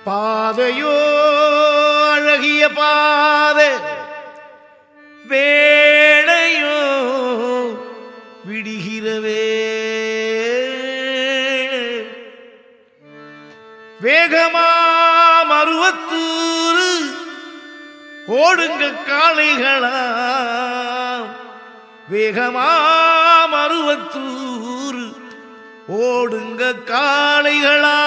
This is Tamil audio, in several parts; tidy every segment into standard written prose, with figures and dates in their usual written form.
பாதையோ அழகிய பாதை, வேளையோ விடுகிறவே, வேகமா மருவத்தூர் ஓடுங்க காளைகளா, வேகமா மருவத்தூர் ஓடுங்க காளைகளா.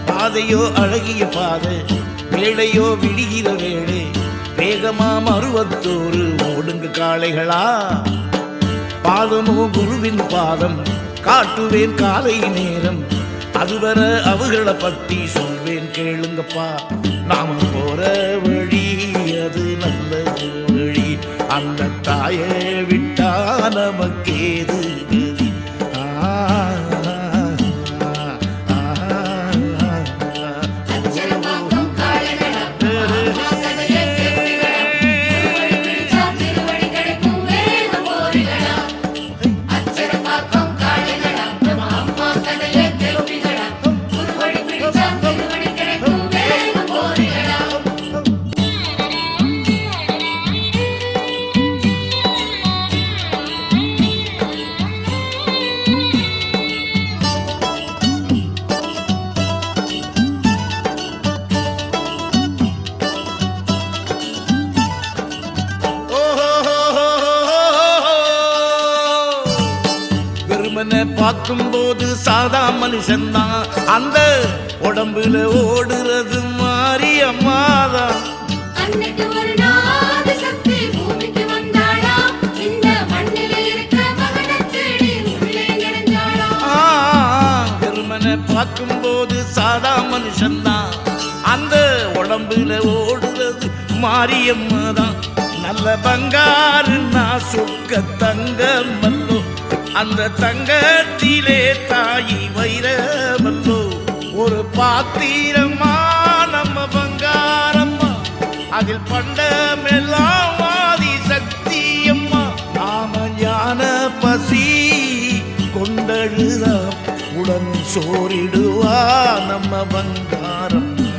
பாதையோ அழகிய பாதை, வேளையோ விடுகிற வேளை, வேகமா மருவத்தூர் ஓடுங்க காளைகளா. பாதமோ குருவின் பாதம், காட்டுவேன் காலை நேரம், அதுவரை அவகளை பத்தி சொல்வேன் கேளுங்கப்பா. நாம போற வழி அது நல்ல வழி, அந்த தாயை விட்டா நமக்கேது கதி. பார்க்கும்போது சாதா மனுஷன்தான், அந்த உடம்புல ஓடுறது மாரியம்மாதான். பெருமனை பார்க்கும்போது சாதா மனுஷன்தான், அந்த உடம்புல ஓடுறது மாரியம்மாதான். நல்ல பங்காரு நான் சொக்க தங்க மல்லோ, அந்த தங்கத்திலே தாயி வைரமல்லோ. ஒரு பாத்திரமா நம்ம பங்காரம்மா, அதில் பண்டமெல்லாம் வாதி சக்தியம்மா. நாம ஞான பசி கொண்டழுதா உடன் சோரிடுவா நம்ம பங்காரம்மா.